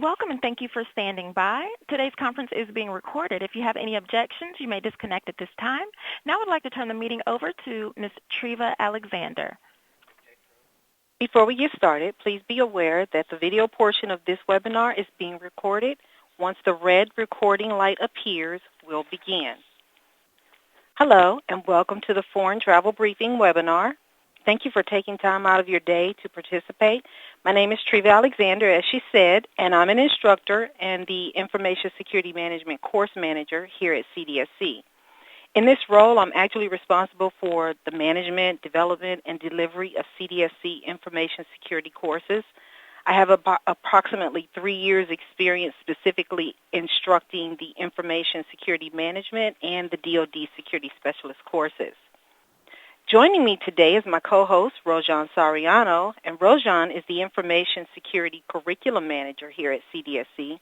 Welcome and thank you for standing by. Today's conference is being recorded. If you have any objections, you may disconnect at this time. Now I'd like to turn the meeting over to Ms. Treva Alexander. Before we get started, please be aware that the video portion of this webinar is being recorded. Once the red recording light appears, we'll begin. Hello and welcome to the Foreign Travel Briefing webinar. Thank you for taking time out of your day to participate. My name is Treva Alexander, as she said, and I'm an instructor and the Information Security Management Course Manager here at CDSE. In this role, I'm actually responsible for the management, development, and delivery of CDSE information security courses. I have approximately 3 years experience specifically instructing the Information Security Management and the DoD Security Specialist courses. Joining me today is my co-host, Rojan Sariano, and Rojan is the Information Security Curriculum Manager here at CDSE.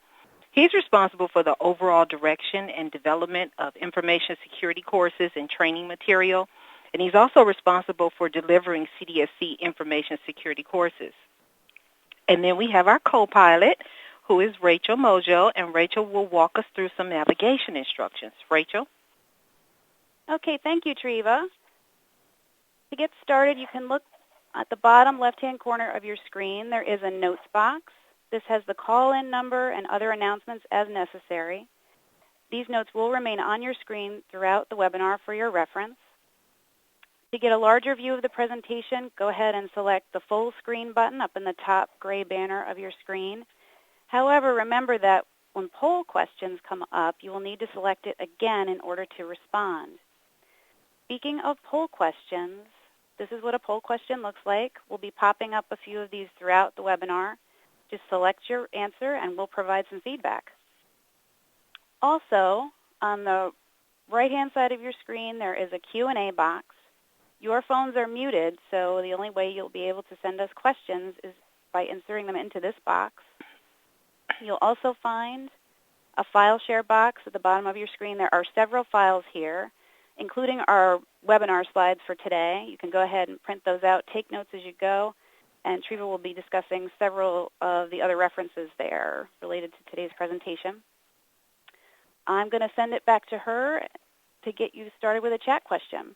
He's responsible for the overall direction and development of information security courses and training material, and he's also responsible for delivering CDSE information security courses. And then we have our co-pilot, who is Rachel Mojo, and Rachel will walk us through some navigation instructions. Rachel? Okay, thank you, Treva. To get started, you can look at the bottom left-hand corner of your screen. There is a notes box. This has the call-in number and other announcements as necessary. These notes will remain on your screen throughout the webinar for your reference. To get a larger view of the presentation, go ahead and select the full screen button up in the top gray banner of your screen. However, remember that when poll questions come up, you will need to select it again in order to respond. Speaking of poll questions, this is what a poll question looks like. We'll be popping up a few of these throughout the webinar. Just select your answer and we'll provide some feedback. Also, on the right-hand side of your screen, there is a Q&A box. Your phones are muted, so the only way you'll be able to send us questions is by inserting them into this box. You'll also find a file share box at the bottom of your screen. There are several files here, including our webinar slides for today. You can go ahead and print those out, take notes as you go, and Treva will be discussing several of the other references there related to today's presentation. I'm going to send it back to her to get you started with a chat question.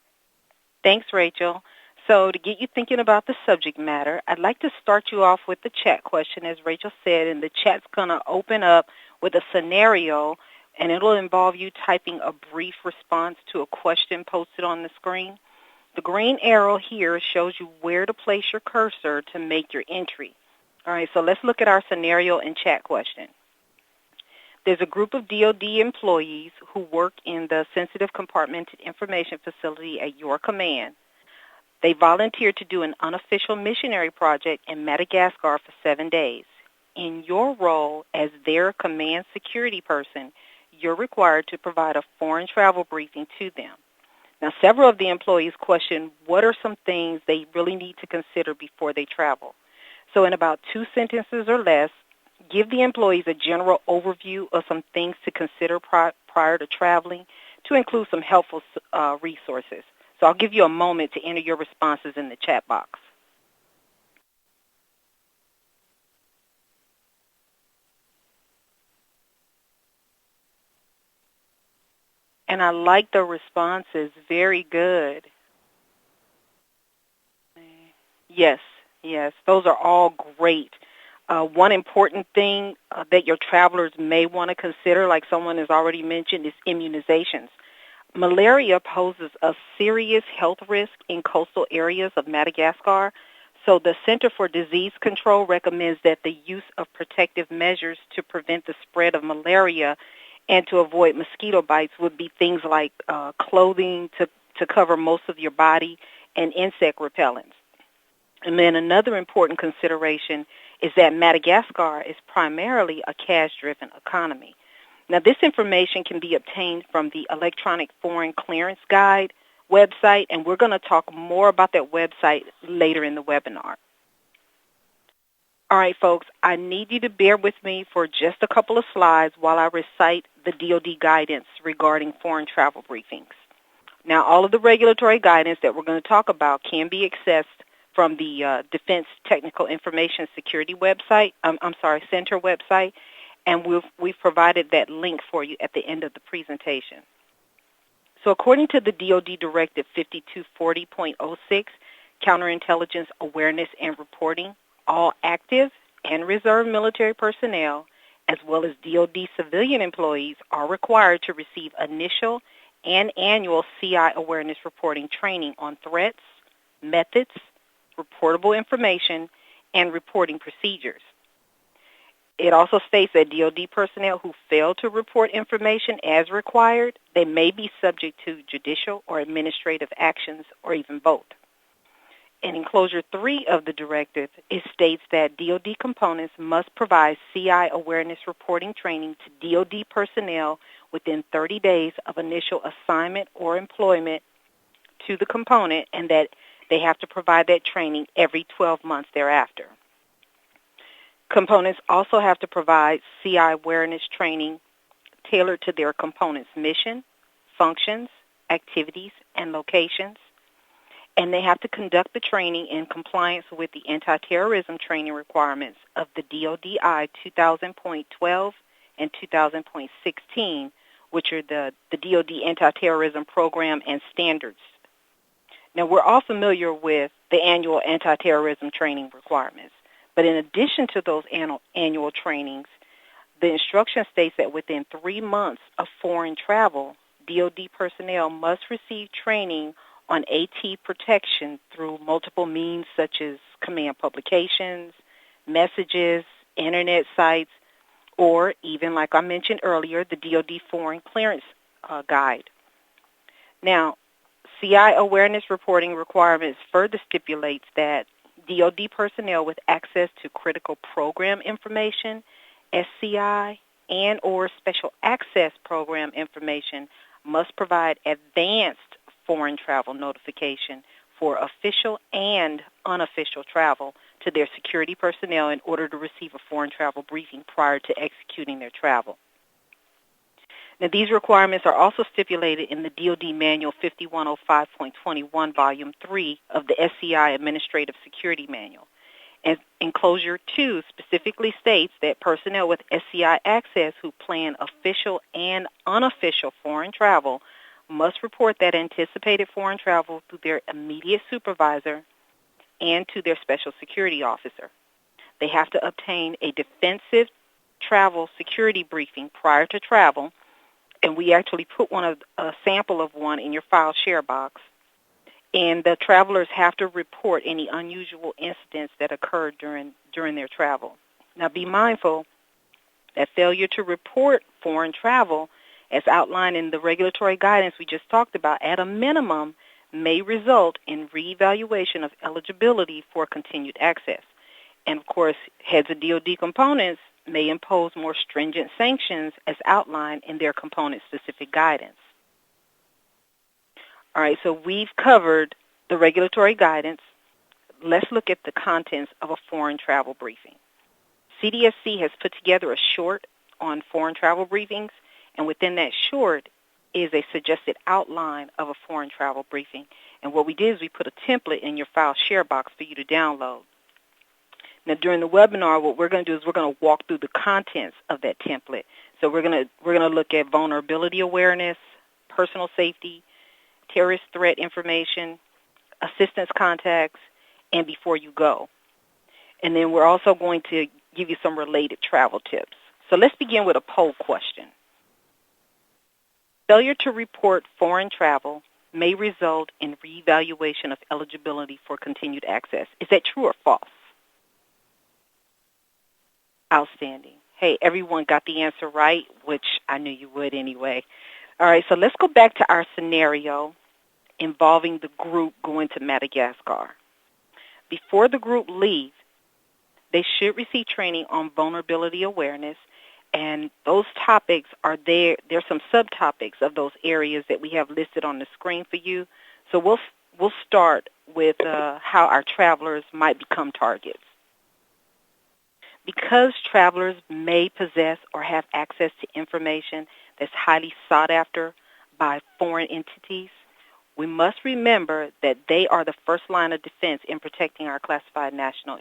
Thanks, Rachel. So to get you thinking about the subject matter, I'd like to start you off with the chat question, as Rachel said, and the chat's going to open up with a scenario, and it'll involve you typing a brief response to a question posted on the screen. The green arrow here shows you where to place your cursor to make your entry. All right, so let's look at our scenario and chat question. There's a group of DoD employees who work in the sensitive compartmented information facility at your command. They volunteered to do an unofficial missionary project in Madagascar for 7 days. In your role as their command security person, you're required to provide a foreign travel briefing to them. Now, several of the employees question what are some things they really need to consider before they travel. So in about 2 sentences or less, give the employees a general overview of some things to consider prior to traveling, to include some helpful resources. So I'll give you a moment to enter your responses in the chat box. And I like the responses. Very good. Yes, those are all great. One important thing that your travelers may want to consider, like someone has already mentioned, is immunizations. Malaria poses a serious health risk in coastal areas of Madagascar, so the Center for Disease Control recommends that the use of protective measures to prevent the spread of malaria and to avoid mosquito bites would be things like clothing to cover most of your body and insect repellents. And then another important consideration is that Madagascar is primarily a cash-driven economy. Now, this information can be obtained from the Electronic Foreign Clearance Guide website, and we're going to talk more about that website later in the webinar. All right, folks, I need you to bear with me for just a couple of slides while I recite the DoD guidance regarding foreign travel briefings. Now, all of the regulatory guidance that we're going to talk about can be accessed from the Defense Technical Information Security website, Center website, and we've provided that link for you at the end of the presentation. So according to the DoD Directive 5240.06, Counterintelligence Awareness and Reporting, all active and reserve military personnel, as well as DoD civilian employees, are required to receive initial and annual CI awareness reporting training on threats, methods, reportable information, and reporting procedures. It also states that DoD personnel who fail to report information as required, they may be subject to judicial or administrative actions or even both. In Enclosure 3 of the directive, it states that DoD components must provide CI awareness reporting training to DoD personnel within 30 days of initial assignment or employment to the component, and that they have to provide that training every 12 months thereafter. Components also have to provide CI awareness training tailored to their component's mission, functions, activities, and locations. And they have to conduct the training in compliance with the anti-terrorism training requirements of the DoDI 2000.12 and 2000.16, which are the DoD anti-terrorism program and standards. Now, we're all familiar with the annual anti-terrorism training requirements, but in addition to those annual trainings, the instruction states that within 3 months of foreign travel, DoD personnel must receive training on AT protection through multiple means such as command publications, messages, internet sites, or even, like I mentioned earlier, the DoD Foreign Clearance Guide. Now, CI awareness reporting requirements further stipulates that DoD personnel with access to critical program information, SCI, and or special access program information must provide advanced foreign travel notification for official and unofficial travel to their security personnel in order to receive a foreign travel briefing prior to executing their travel. Now, these requirements are also stipulated in the DoD Manual 5105.21, Volume 3 of the SCI Administrative Security Manual. And Enclosure 2 specifically states that personnel with SCI access who plan official and unofficial foreign travel must report that anticipated foreign travel through their immediate supervisor and to their special security officer. They have to obtain a defensive travel security briefing prior to travel, and we actually put a sample of one in your file share box. And the travelers have to report any unusual incidents that occurred during their travel. Now, be mindful that failure to report foreign travel, as outlined in the regulatory guidance we just talked about, at a minimum may result in reevaluation of eligibility for continued access. And, of course, heads of DoD components may impose more stringent sanctions as outlined in their component-specific guidance. All right, so we've covered the regulatory guidance. Let's look at the contents of a foreign travel briefing. CDSE has put together a short on foreign travel briefings, and within that short is a suggested outline of a foreign travel briefing. And what we did is we put a template in your file share box for you to download. Now, during the webinar, what we're going to do is we're going to walk through the contents of that template. So we're going to look at vulnerability awareness, personal safety, terrorist threat information, assistance contacts, and before you go. And then we're also going to give you some related travel tips. So let's begin with a poll question. Failure to report foreign travel may result in reevaluation of eligibility for continued access. Is that true or false? Outstanding. Hey, everyone got the answer right, which I knew you would anyway. All right, so let's go back to our scenario involving the group going to Madagascar. Before the group leaves, they should receive training on vulnerability awareness, and those topics are there. There's some subtopics of those areas that we have listed on the screen for you. So we'll start with how our travelers might become targets. Because travelers may possess or have access to information that's highly sought after by foreign entities, We must remember that they are the first line of defense in protecting our classified national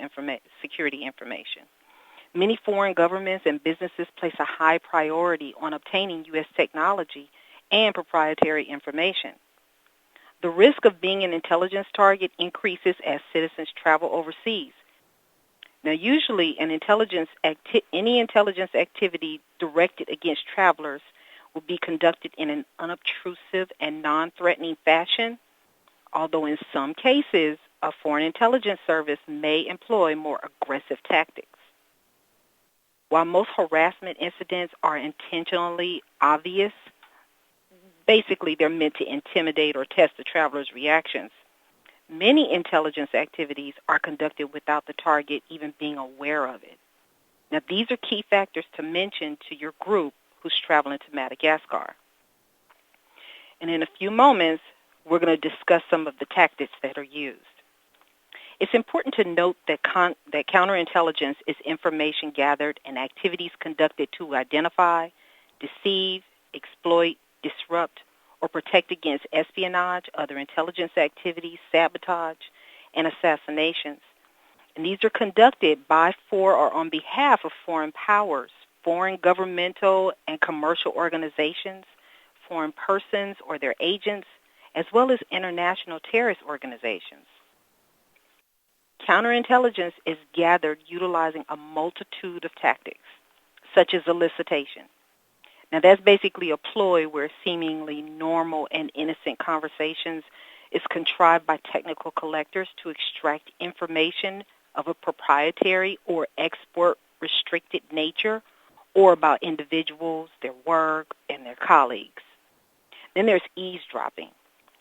security information. Many foreign governments and businesses place a high priority on obtaining U.S. technology and proprietary information. The risk of being an intelligence target increases as citizens travel overseas. Now, usually any intelligence activity directed against travelers will be conducted in an unobtrusive and non-threatening fashion, although in some cases, a foreign intelligence service may employ more aggressive tactics. While most harassment incidents are intentionally obvious, basically they're meant to intimidate or test the traveler's reactions, many intelligence activities are conducted without the target even being aware of it. Now, these are key factors to mention to your group who's traveling to Madagascar. And in a few moments, we're going to discuss some of the tactics that are used. It's important to note that counterintelligence is information gathered and activities conducted to identify, deceive, exploit, disrupt, or protect against espionage, other intelligence activities, sabotage, and assassinations. And these are conducted by, for, or on behalf of foreign powers, foreign governmental and commercial organizations, foreign persons or their agents, as well as international terrorist organizations. Counterintelligence is gathered utilizing a multitude of tactics, such as elicitation. Now, that's basically a ploy where seemingly normal and innocent conversations is contrived by technical collectors to extract information of a proprietary or export-restricted nature or about individuals, their work, and their colleagues. Then there's eavesdropping.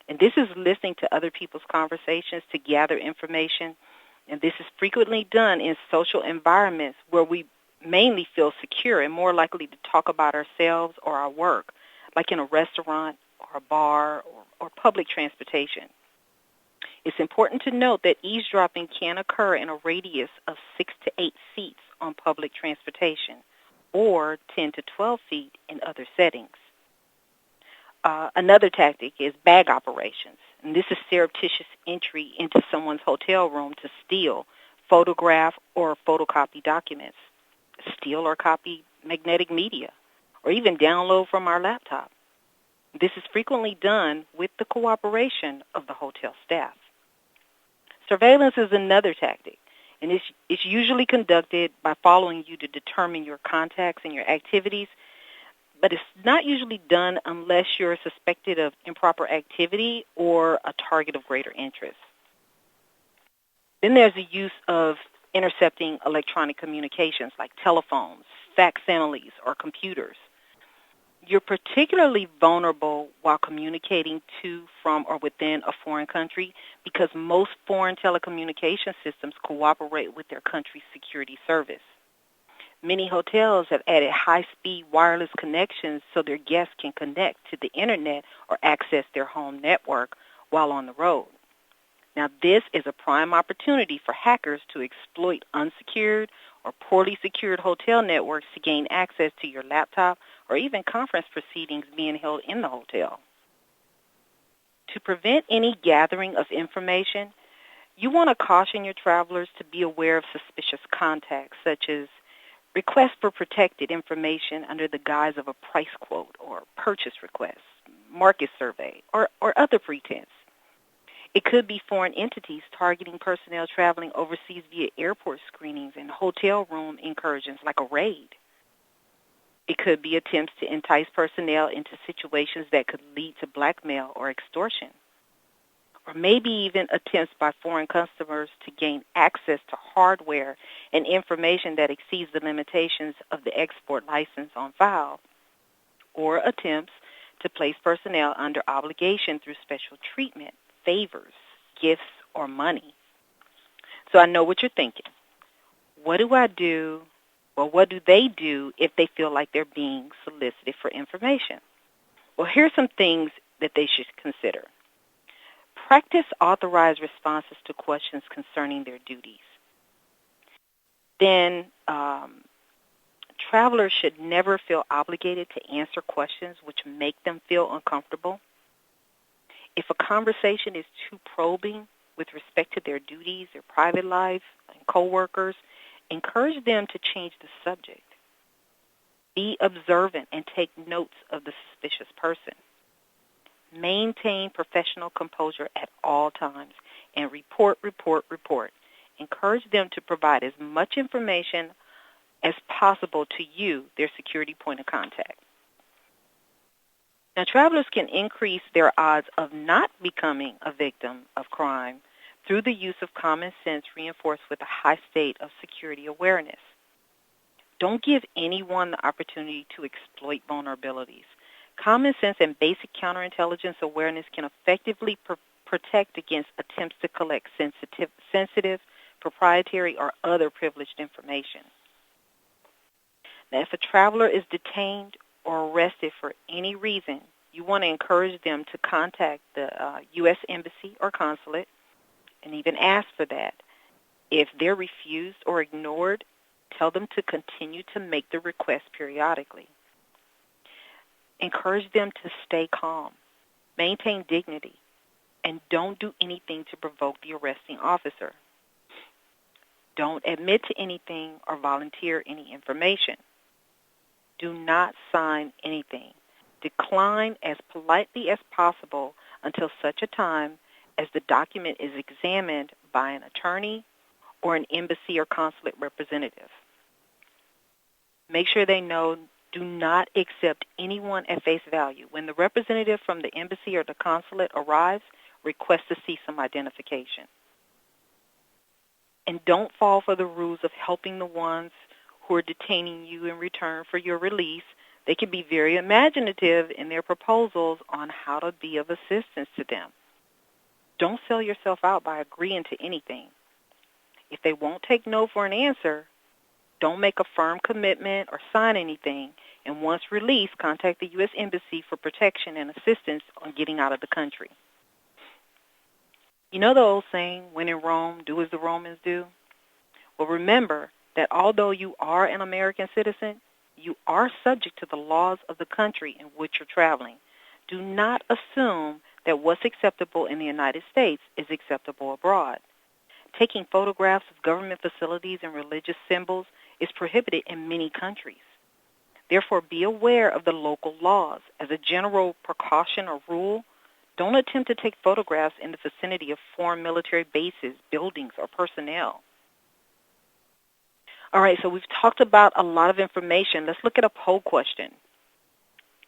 And this is listening to other people's conversations to gather information. And this is frequently done in social environments where we mainly feel secure and more likely to talk about ourselves or our work, like in a restaurant or a bar or public transportation. It's important to note that eavesdropping can occur in a radius of 6 to 8 feet on public transportation or 10 to 12 feet in other settings. Another tactic is bag operations, and this is surreptitious entry into someone's hotel room to steal, photograph, or photocopy documents, steal or copy magnetic media, or even download from our laptop. This is frequently done with the cooperation of the hotel staff. Surveillance is another tactic, and it's usually conducted by following you to determine your contacts and your activities, but it's not usually done unless you're suspected of improper activity or a target of greater interest. Then there's the use of intercepting electronic communications like telephones, facsimiles, or computers. You're particularly vulnerable while communicating to, from, or within a foreign country because most foreign telecommunication systems cooperate with their country's security service. Many hotels have added high-speed wireless connections so their guests can connect to the internet or access their home network while on the road. Now, this is a prime opportunity for hackers to exploit unsecured or poorly secured hotel networks to gain access to your laptop or even conference proceedings being held in the hotel. To prevent any gathering of information, you want to caution your travelers to be aware of suspicious contacts, such as requests for protected information under the guise of a price quote or purchase request, market survey, or other pretense. It could be foreign entities targeting personnel traveling overseas via airport screenings and hotel room incursions like a raid. It could be attempts to entice personnel into situations that could lead to blackmail or extortion. Or maybe even attempts by foreign customers to gain access to hardware and information that exceeds the limitations of the export license on file. Or attempts to place personnel under obligation through special treatment, favors, gifts, or money. So I know what you're thinking. What do I do? Well, what do they do if they feel like they're being solicited for information? Well, here's some things that they should consider. Practice authorized responses to questions concerning their duties. Then travelers should never feel obligated to answer questions which make them feel uncomfortable. If a conversation is too probing with respect to their duties, their private life, and coworkers, encourage them to change the subject. Be observant and take notes of the suspicious person. Maintain professional composure at all times and report. Encourage them to provide as much information as possible to you, their security point of contact. Now, travelers can increase their odds of not becoming a victim of crime through the use of common sense reinforced with a high state of security awareness. Don't give anyone the opportunity to exploit vulnerabilities. Common sense and basic counterintelligence awareness can effectively protect against attempts to collect sensitive, proprietary, or other privileged information. Now, if a traveler is detained or arrested for any reason, you want to encourage them to contact the U.S. Embassy or consulate and even ask for that. If they're refused or ignored, tell them to continue to make the request periodically. Encourage them to stay calm, maintain dignity, and don't do anything to provoke the arresting officer. Don't admit to anything or volunteer any information. Do not sign anything. Decline as politely as possible until such a time as the document is examined by an attorney or an embassy or consulate representative. Make sure they know, do not accept anyone at face value. When the representative from the embassy or the consulate arrives, request to see some identification. And don't fall for the rules of helping the ones who are detaining you in return for your release. They can be very imaginative in their proposals on how to be of assistance to them. Don't sell yourself out by agreeing to anything. If they won't take no for an answer, don't make a firm commitment or sign anything. And once released, contact the U.S. Embassy for protection and assistance on getting out of the country. You know the old saying, when in Rome, do as the Romans do? Well, remember that although you are an American citizen, you are subject to the laws of the country in which you're traveling. Do not assume that what's acceptable in the United States is acceptable abroad. Taking photographs of government facilities and religious symbols is prohibited in many countries. Therefore, be aware of the local laws. As a general precaution or rule, don't attempt to take photographs in the vicinity of foreign military bases, buildings, or personnel. All right, so we've talked about a lot of information. Let's look at a poll question.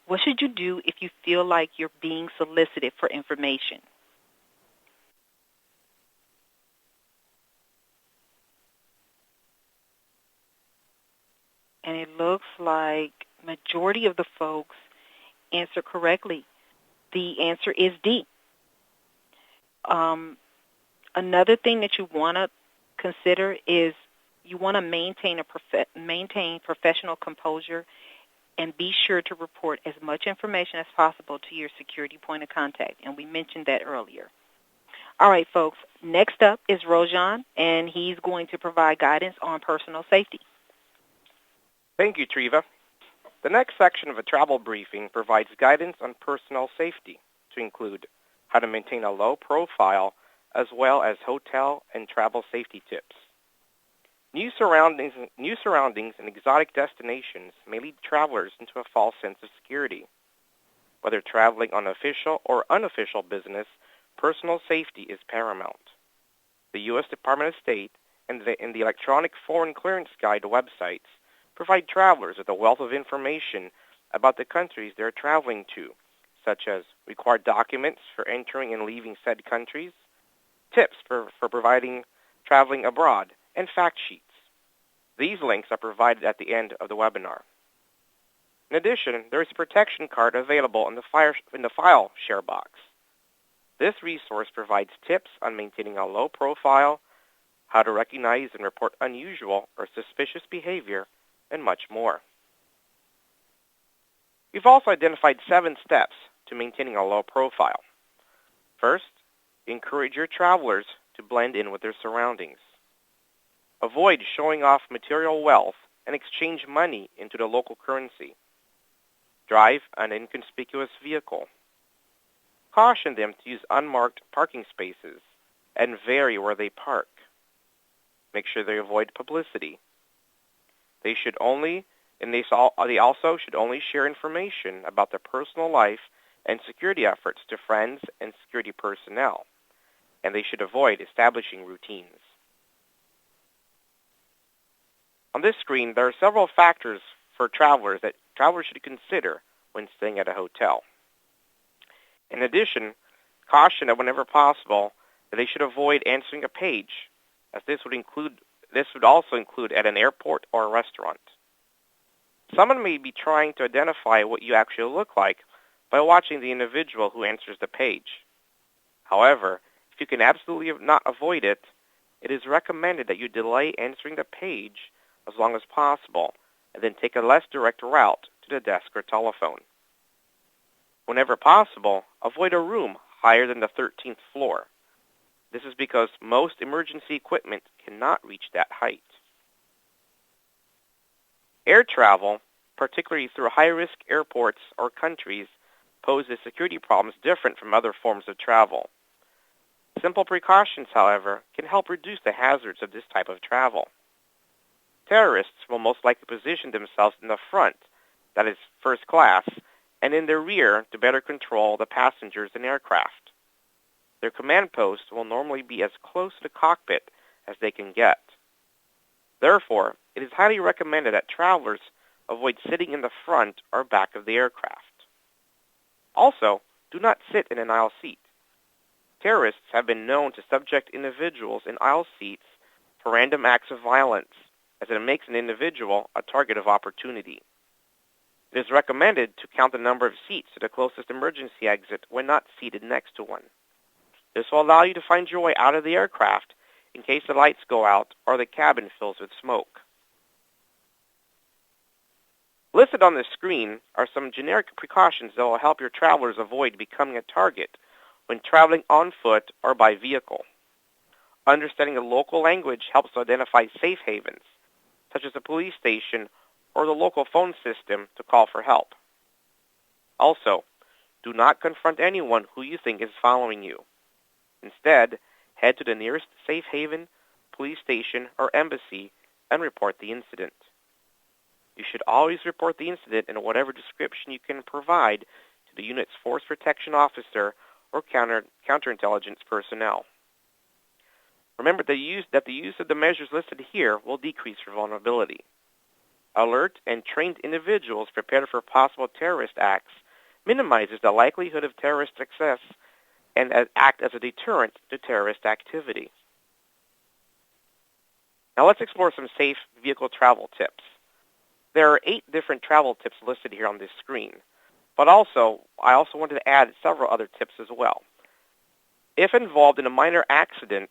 What should you do if you feel like you're being solicited for information? And it looks like majority of the folks answer correctly. The answer is D. Another thing that you want to consider is you want to maintain professional composure and be sure to report as much information as possible to your security point of contact. And we mentioned that earlier. All right, folks. Next up is Rojan, and he's going to provide guidance on personal safety. Thank you, Treva. The next section of a travel briefing provides guidance on personal safety, to include how to maintain a low profile, as well as hotel and travel safety tips. New surroundings and exotic destinations may lead travelers into a false sense of security. Whether traveling on official or unofficial business, personal safety is paramount. The U.S. Department of State and the Electronic Foreign Clearance Guide websites provide travelers with a wealth of information about the countries they're traveling to, such as required documents for entering and leaving said countries, tips for traveling abroad, and fact sheets. These links are provided at the end of the webinar. In addition, there is a protection card available in the file share box. This resource provides tips on maintaining a low profile, how to recognize and report unusual or suspicious behavior, and much more. We've also identified 7 steps to maintaining a low profile. First, encourage your travelers to blend in with their surroundings. Avoid showing off material wealth and exchange money into the local currency. Drive an inconspicuous vehicle. Caution them to use unmarked parking spaces and vary where they park. Make sure they avoid publicity. They also should only share information about their personal life and security efforts to friends and security personnel, and they should avoid establishing routines. On this screen, there are several factors for travelers that travelers should consider when staying at a hotel. In addition, caution that whenever possible that they should avoid answering a page, as this would also include at an airport or a restaurant. Someone may be trying to identify what you actually look like by watching the individual who answers the page. However, if you can absolutely not avoid it, it is recommended that you delay answering the page as long as possible and then take a less direct route to the desk or telephone. Whenever possible, avoid a room higher than the 13th floor. This is because most emergency equipment cannot reach that height. Air travel, particularly through high-risk airports or countries, poses security problems different from other forms of travel. Simple precautions, however, can help reduce the hazards of this type of travel. Terrorists will most likely position themselves in the front, that is first class, and in the rear to better control the passengers and aircraft. Their command posts will normally be as close to the cockpit as they can get. Therefore, it is highly recommended that travelers avoid sitting in the front or back of the aircraft. Also, do not sit in an aisle seat. Terrorists have been known to subject individuals in aisle seats for random acts of violence, as it makes an individual a target of opportunity. It is recommended to count the number of seats to the closest emergency exit when not seated next to one. This will allow you to find your way out of the aircraft in case the lights go out or the cabin fills with smoke. Listed on this screen are some generic precautions that will help your travelers avoid becoming a target when traveling on foot or by vehicle. Understanding the local language helps to identify safe havens, such as a police station or the local phone system to call for help. Also, do not confront anyone who you think is following you. Instead, head to the nearest safe haven, police station, or embassy and report the incident. You should always report the incident in whatever description you can provide to the unit's force protection officer or counterintelligence personnel. Remember that the use of the measures listed here will decrease your vulnerability. Alert and trained individuals prepared for possible terrorist acts minimizes the likelihood of terrorist success and act as a deterrent to terrorist activity. Now let's explore some safe vehicle travel tips. There are 8 different travel tips listed here on this screen, but I also wanted to add several other tips as well. If involved in a minor accident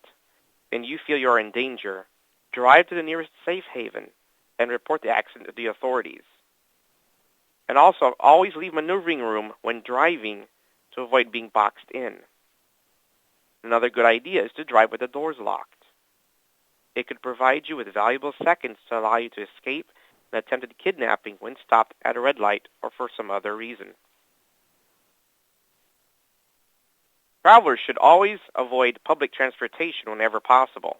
and you feel you're in danger, drive to the nearest safe haven and report the accident to the authorities. And also, always leave maneuvering room when driving to avoid being boxed in. Another good idea is to drive with the doors locked. It could provide you with valuable seconds to allow you to escape an attempted kidnapping when stopped at a red light or for some other reason. Travelers should always avoid public transportation whenever possible.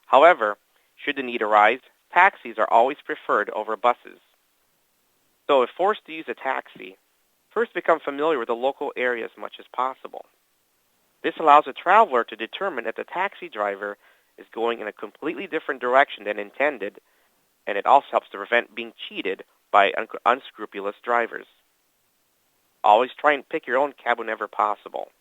However, should the need arise, taxis are always preferred over buses. So if forced to use a taxi, first become familiar with the local area as much as possible. This allows a traveler to determine that the taxi driver is going in a completely different direction than intended, and it also helps to prevent being cheated by unscrupulous drivers. Always try and pick your own cab whenever possible,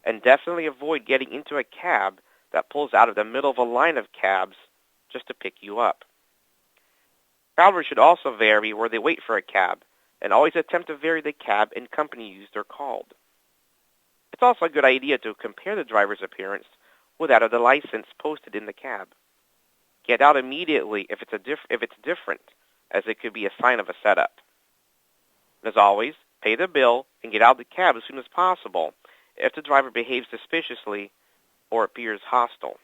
and definitely avoid getting into a cab that pulls out of the middle of a line of cabs just to pick you up. Travelers should also vary where they wait for a cab, and always attempt to vary the cab and company used or called. It's also a good idea to compare the driver's appearance with that of the license posted in the cab. Get out immediately if it's different, as it could be a sign of a setup. And as always, pay the bill and get out of the cab as soon as possible if the driver behaves suspiciously or appears hostile.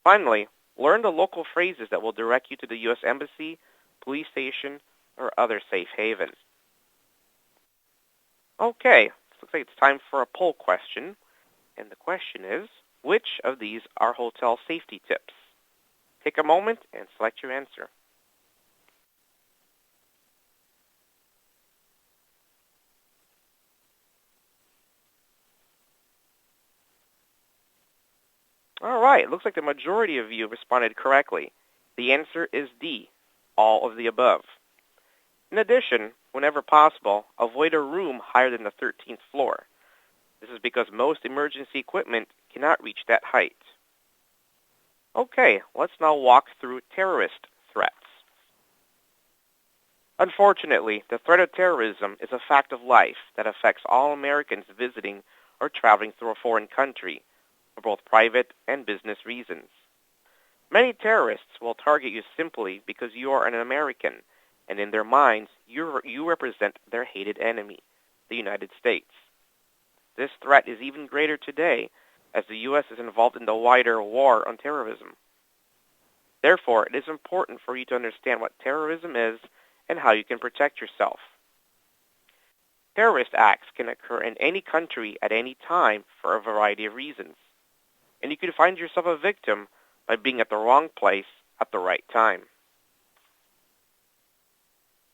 Finally, learn the local phrases that will direct you to the U.S. Embassy, police station, or other safe haven. Okay, looks like it's time for a poll question. And the question is, which of these are hotel safety tips? Take a moment and select your answer. All right, it looks like the majority of you responded correctly. The answer is D, all of the above. In addition, whenever possible, avoid a room higher than the 13th floor. This is because most emergency equipment cannot reach that height. Okay, let's now walk through terrorist threats. Unfortunately, the threat of terrorism is a fact of life that affects all Americans visiting or traveling through a foreign country for both private and business reasons. Many terrorists will target you simply because you are an American, and in their minds, you represent their hated enemy, the United States. This threat is even greater today as the U.S. is involved in the wider war on terrorism. Therefore, it is important for you to understand what terrorism is and how you can protect yourself. Terrorist acts can occur in any country at any time for a variety of reasons, and you can find yourself a victim by being at the wrong place at the right time.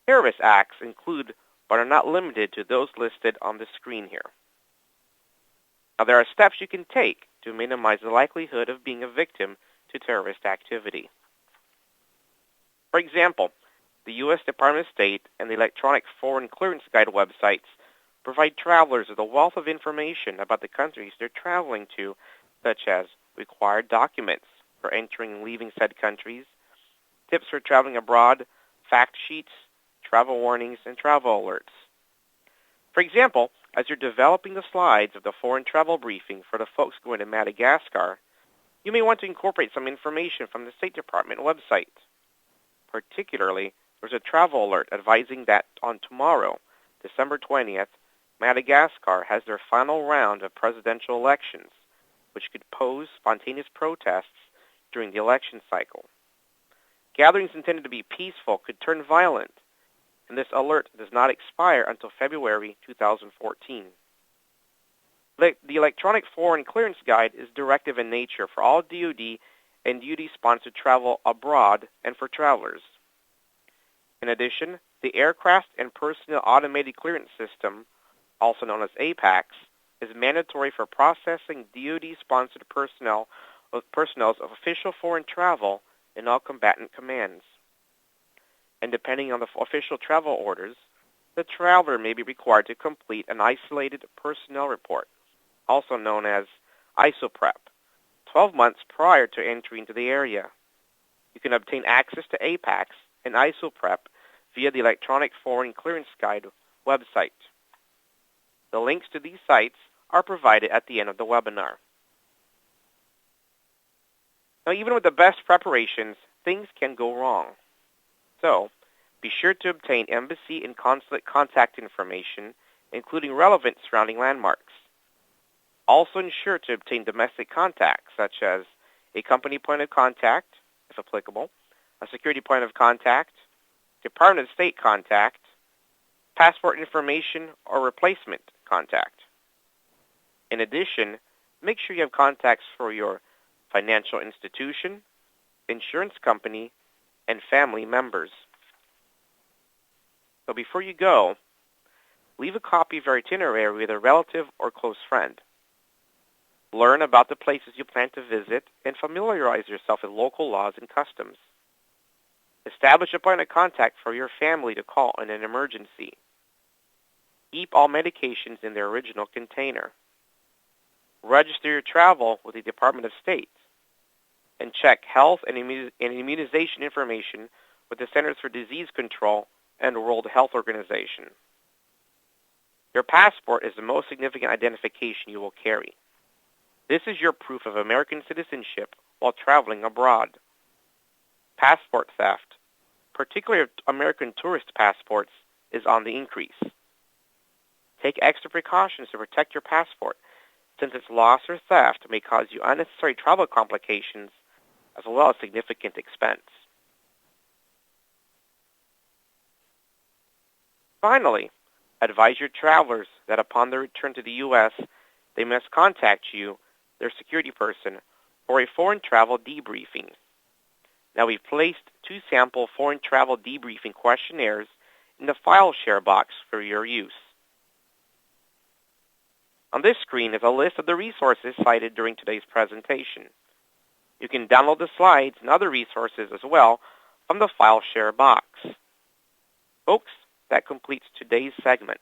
Terrorist acts include, but are not limited to, those listed on the screen here. Now, there are steps you can take to minimize the likelihood of being a victim to terrorist activity. For example, the U.S. Department of State and the Electronic Foreign Clearance Guide websites provide travelers with a wealth of information about the countries they're traveling to, such as required documents for entering and leaving said countries, tips for traveling abroad, fact sheets, travel warnings, and travel alerts. For example, as you're developing the slides of the foreign travel briefing for the folks going to Madagascar, you may want to incorporate some information from the State Department website. Particularly, there's a travel alert advising that on tomorrow, December 20th, Madagascar has their final round of presidential elections, which could pose spontaneous protests during the election cycle. Gatherings intended to be peaceful could turn violent, and this alert does not expire until February 2014. The Electronic Foreign Clearance Guide is directive in nature for all DoD and DoD-sponsored travel abroad and for travelers. In addition, the Aircraft and Personnel Automated Clearance System, also known as APACS, is mandatory for processing DoD-sponsored personnel's of official foreign travel in all combatant commands. And depending on the official travel orders, the traveler may be required to complete an isolated personnel report, also known as ISOPREP, 12 months prior to entry into the area. You can obtain access to APACS and ISOPREP via the Electronic Foreign Clearance Guide website. The links to these sites are provided at the end of the webinar. Now, even with the best preparations, things can go wrong. So, be sure to obtain embassy and consulate contact information, including relevant surrounding landmarks. Also ensure to obtain domestic contacts, such as a company point of contact, if applicable, a security point of contact, Department of State contact, passport information or replacement contact. In addition, make sure you have contacts for your financial institution, insurance company, and family members. So before you go, leave a copy of your itinerary with a relative or close friend. Learn about the places you plan to visit and familiarize yourself with local laws and customs. Establish a point of contact for your family to call in an emergency. Keep all medications in their original container. Register your travel with the Department of State. And check health and immunization information with the Centers for Disease Control and World Health Organization. Your passport is the most significant identification you will carry. This is your proof of American citizenship while traveling abroad. Passport theft, particularly American tourist passports, is on the increase. Take extra precautions to protect your passport, since its loss or theft may cause you unnecessary travel complications as well as significant expense. Finally, Advise your travelers that upon their return to the U.S., they must contact you, their security person, for a foreign travel debriefing. Now, we've placed 2 sample foreign travel debriefing questionnaires in the file share box for your use. On this screen is a list of the resources cited during today's presentation. You can download the slides and other resources as well from the file share box. Folks, that completes today's segment.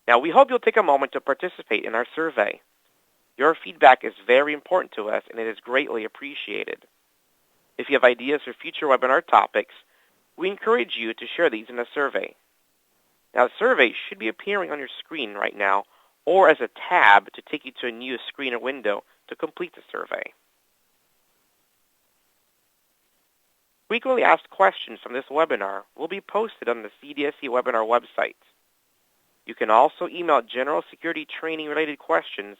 Now, we hope you'll take a moment to participate in our survey. Your feedback is very important to us, and it is greatly appreciated. If you have ideas for future webinar topics, we encourage you to share these in a survey. Now, the survey should be appearing on your screen right now, or as a tab to take you to a new screen or window to complete the survey. Frequently asked questions from this webinar will be posted on the CDSE webinar website. You can also email general security training related questions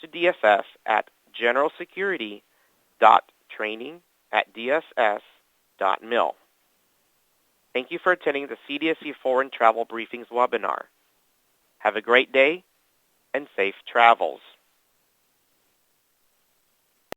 to DSS at generalsecurity.training@dss.mil. Thank you for attending the CDSE Foreign Travel Briefings webinar. Have a great day and safe travels.